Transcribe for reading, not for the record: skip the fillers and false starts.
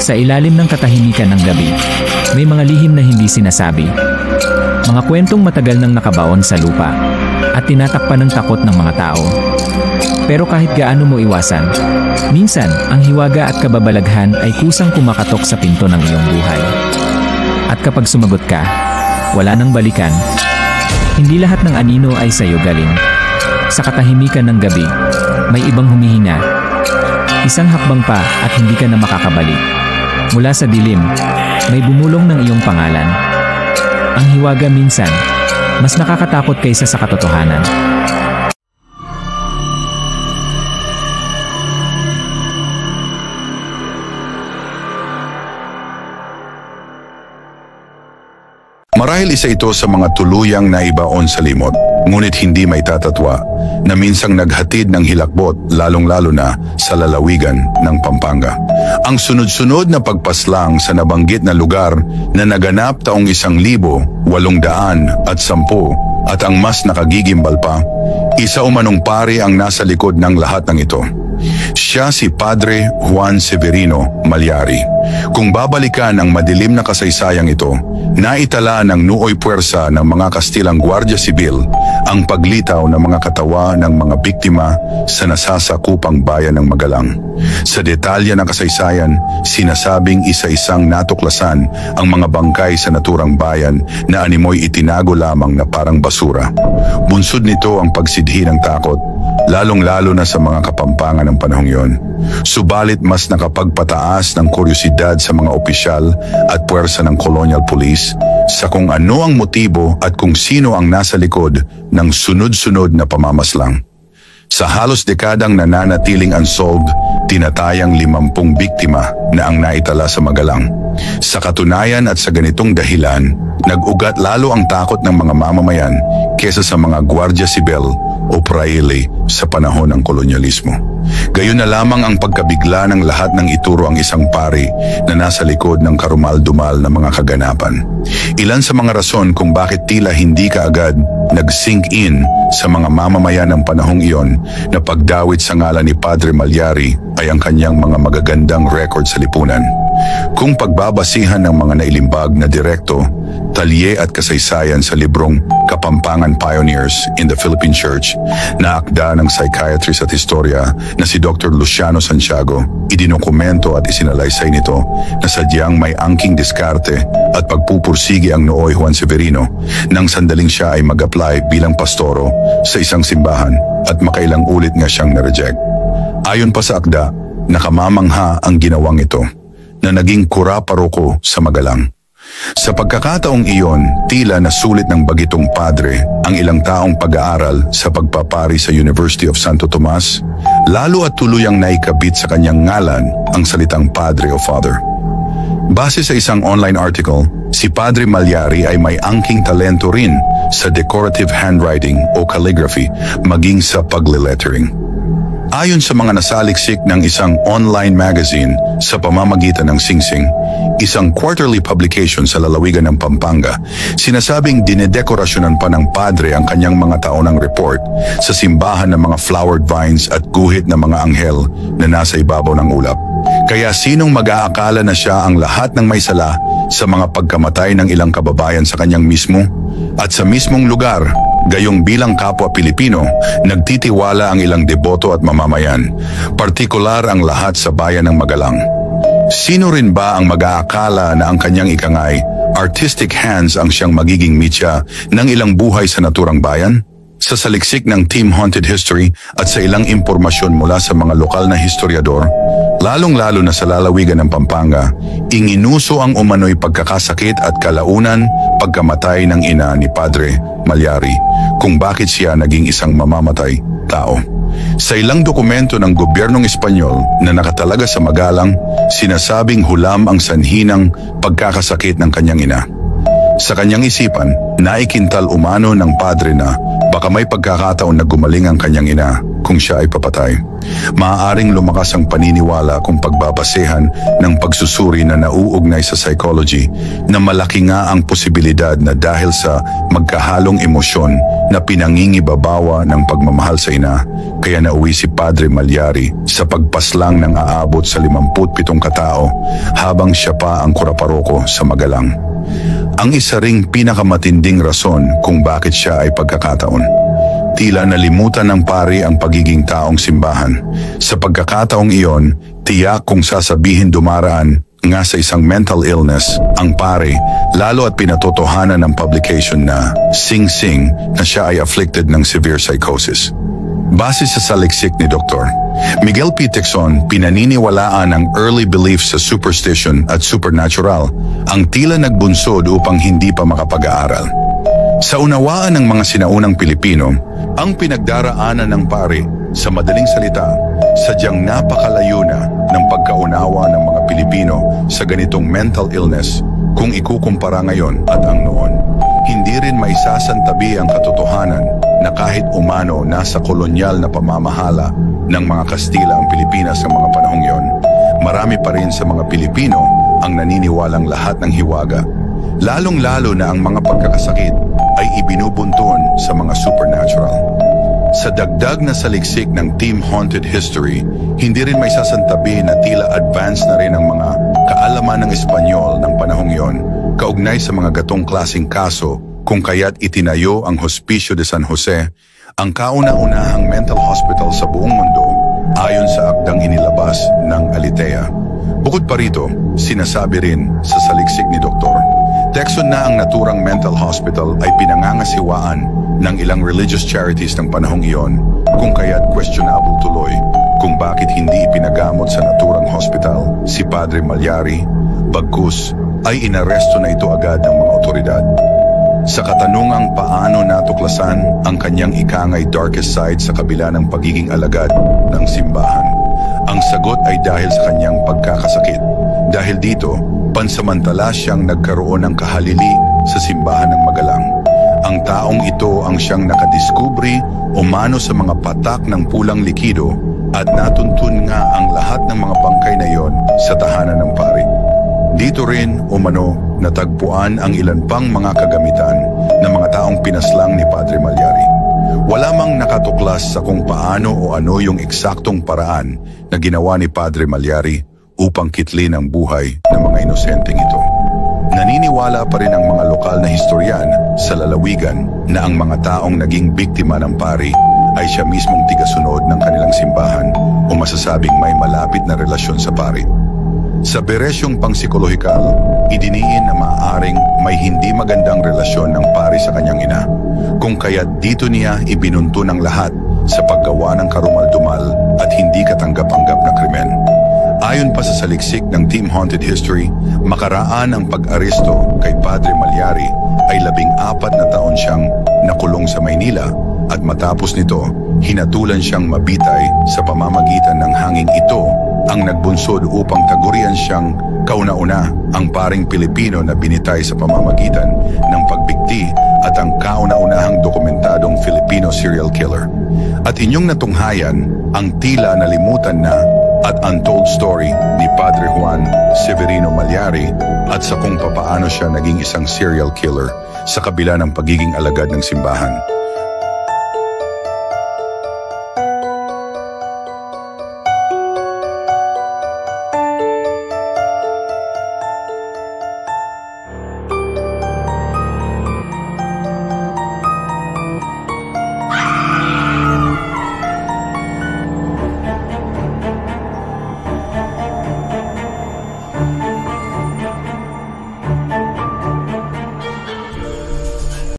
Sa ilalim ng katahimikan ng gabi, may mga lihim na hindi sinasabi. Mga kwentong matagal nang nakabaon sa lupa at tinatakpan ng takot ng mga tao. Pero kahit gaano mo iwasan, minsan ang hiwaga at kababalaghan ay kusang kumakatok sa pinto ng iyong buhay. At kapag sumagot ka, wala nang balikan. Hindi lahat ng anino ay sa'yo galing. Sa katahimikan ng gabi, may ibang humihina. Isang hakbang pa at hindi ka na makakabalik. Mula sa dilim, may bumulong ng iyong pangalan. Ang hiwaga minsan, mas nakakatakot kaysa sa katotohanan. Marahil isa ito sa mga tuluyang naibaon sa limot, ngunit hindi may tatatwa, na minsang naghatid ng hilakbot lalong-lalo na sa lalawigan ng Pampanga. Ang sunod-sunod na pagpaslang sa nabanggit na lugar na naganap taong 1810 at ang mas nakagigimbal pa, isa umanong pari ang nasa likod ng lahat ng ito. Siya si Padre Juan Severino Malyari. Kung babalikan ang madilim na kasaysayang ito, naitala ng Nuoy Puwersa ng mga Kastilang Guardia Sibil ang paglitaw ng mga katawa ng mga biktima sa nasasakupang bayan ng Magalang. Sa detalya ng kasaysayan, sinasabing isa-isang natuklasan ang mga bangkay sa naturang bayan na animoy itinago lamang na parang basura. Bunsod nito ang pagsidhi ng takot, lalong-lalo na sa mga kapampangan ng panahong yon. Subalit mas nakapagpataas ng kuryosidad sa mga opisyal at puwersa ng Colonial Police sa kung ano ang motibo at kung sino ang nasa likod ng sunod-sunod na pamamaslang. Sa halos dekadang nananatiling unsolved, tinatayang 50 biktima na ang naitala sa Magalang. Sa katunayan at sa ganitong dahilan, nag-ugat lalo ang takot ng mga mamamayan kesa sa mga Guardia Sibil o praile sa panahon ng kolonyalismo. Gayon na lamang ang pagkabigla ng lahat ng ituro ang isang pari na nasa likod ng karumal-dumal na mga kaganapan. Ilan sa mga rason kung bakit tila hindi kaagad nag-sink in sa mga mamamayan ng panahong iyon na pagdawit sa ngalan ni Padre Malyari ay ang kanyang mga magagandang record sa lipunan. Kung pagbabasihan ng mga nailimbag na direkto, talye at kasaysayan sa librong Kapampangan Pioneers in the Philippine Church na akda ng psychiatrist at historia na si Dr. Luciano Santiago, idinokumento at isinalaysay nito na sadyang may angking diskarte at pagpupursigi ang Nooy Juan Severino nang sandaling siya ay mag-apply bilang pastoro sa isang simbahan at makailang ulit nga siyang na-reject. Ayon pa sa akda, nakamamangha ang ginawang ito na naging kura-paroko sa Magalang. Sa pagkakataong iyon, tila nasulit ng bagitong padre ang ilang taong pag-aaral sa pagpapari sa University of Santo Tomas, lalo at tuluyang naikabit sa kanyang ngalan ang salitang padre o father. Base sa isang online article, si Padre Malyari ay may angking talento rin sa decorative handwriting o calligraphy maging sa pagle-lettering. Ayon sa mga nasaliksik ng isang online magazine sa pamamagitan ng Singsing, isang quarterly publication sa lalawigan ng Pampanga, sinasabing dinedekorasyonan pa ng padre ang kanyang mga taonang report sa simbahan ng mga flowered vines at guhit ng mga anghel na nasa ibabaw ng ulap. Kaya sinong mag-aakala na siya ang lahat ng may sala sa mga pagkamatay ng ilang kababayan sa kanyang mismo? At sa mismong lugar, gayong bilang kapwa Pilipino, nagtitiwala ang ilang deboto at mamamayan, partikular ang lahat sa bayan ng Magalang. Sino rin ba ang mag-aakala na ang kanyang ikangay, artistic hands ang siyang magiging mitya ng ilang buhay sa naturang bayan? Sa saliksik ng Team Haunted History at sa ilang impormasyon mula sa mga lokal na historiador, lalong-lalo na sa lalawigan ng Pampanga, inginuso ang umano'y pagkakasakit at kalaunan pagkamatay ng ina ni Padre Malyari kung bakit siya naging isang mamamatay tao. Sa ilang dokumento ng gobyernong Espanyol na nakatalaga sa Magalang, sinasabing hulam ang sanhi ng pagkakasakit ng kanyang ina. Sa kanyang isipan, naikintal umano ng padre na baka may pagkakataon na gumaling ang kanyang ina kung siya ay papatay. Maaaring lumakas ang paniniwala kung pagbabasehan ng pagsusuri na nauugnay sa psychology na malaki nga ang posibilidad na dahil sa magkahalong emosyon na pinangingibabawa ng pagmamahal sa ina, kaya nauwi si Padre Malyari sa pagpaslang ng aabot sa 57 katao habang siya pa ang kuraparoko sa Magalang. Ang isa ring pinakamatinding rason kung bakit siya ay pagkakataon. Tila nalimutan ng pari ang pagiging taong simbahan. Sa pagkakataong iyon, tiyak kung sasabihin dumaraan nga sa isang mental illness ang pari, lalo at pinatotohanan ng publication na sing-sing na siya ay afflicted ng severe psychosis. Base sa saliksik ni Dr. Miguel P. Tixon, pinaniniwalaan ang early beliefs sa superstition at supernatural ang tila nagbunsod upang hindi pa makapag-aaral. Sa unawaan ng mga sinaunang Pilipino, ang pinagdaraanan ng pari, sa madaling salita, sadyang napakalayo na ng pagkaunawa ng mga Pilipino sa ganitong mental illness kung ikukumpara ngayon at ang noon. Hindi rin maisasantabi ang katotohanan na kahit umano nasa kolonyal na pamamahala ng mga Kastila ang Pilipinas sa mga panahong yon, marami pa rin sa mga Pilipino ang naniniwalang lahat ng hiwaga, lalong-lalo na ang mga pagkakasakit ay ibinubuntun sa mga supernatural. Sa dagdag na saliksik ng Team Haunted History, hindi rin may sasantabi na tila advanced na rin ang mga kaalaman ng Espanyol ng panahong yon, kaugnay sa mga gatong klaseng kaso kung kaya't itinayo ang Hospicio de San Jose, ang kauna-unahang mental hospital sa buong mundo, ayon sa akdang inilabas ng Alitea. Bukod pa rito, sinasabi rin sa saliksik ni Dr. Tixon na ang naturang mental hospital ay pinangangasiwaan ng ilang religious charities ng panahong iyon, kung kaya't questionable tuloy kung bakit hindi ipinagamot sa naturang hospital si Padre Malyari, bagkus ay inaresto na ito agad ng mga otoridad. Sa katanungang paano natuklasan ang kanyang ikangay darkest side sa kabila ng pagiging alagad ng simbahan, ang sagot ay dahil sa kanyang pagkakasakit. Dahil dito, pansamantala siyang nagkaroon ng kahalili sa simbahan ng Magalang. Ang taong ito ang siyang nakadiskubre umano sa mga patak ng pulang likido at natuntun nga ang lahat ng mga bangkay na iyon sa tahanan ng pari. Dito rin umano natagpuan ang ilan pang mga kagamitan ng mga taong pinaslang ni Padre Malyari. Wala mang nakatuklas sa kung paano o ano yung eksaktong paraan na ginawa ni Padre Malyari upang kitlin ang buhay ng mga inosenteng ito. Naniniwala pa rin ang mga lokal na historian sa lalawigan na ang mga taong naging biktima ng pari ay siya mismong tigasunod ng kanilang simbahan o masasabing may malapit na relasyon sa pari. Sa beresyong pangpsikolohikal, idiniin na maaaring may hindi magandang relasyon ng pari sa kanyang ina, kung kaya't dito niya ibinunto ng lahat sa paggawa ng karumal-dumal at hindi katanggap-anggap na krimen. Ayon pa sa saliksik ng Team Haunted History, makaraan ang pag-aresto kay Padre Malyari ay 14 na taon siyang nakulong sa Maynila at matapos nito, hinatulan siyang mabitay sa pamamagitan ng hanging ito ang nagbunsod upang tagurian siyang kauna-una ang paring Pilipino na binitay sa pamamagitan ng pagbigti at ang kauna-unahang dokumentadong Filipino serial killer. At inyong natunghayan ang tila nalimutan na at untold story ni Padre Juan Severino Malyari at sa kung papaano siya naging isang serial killer sa kabila ng pagiging alagad ng simbahan.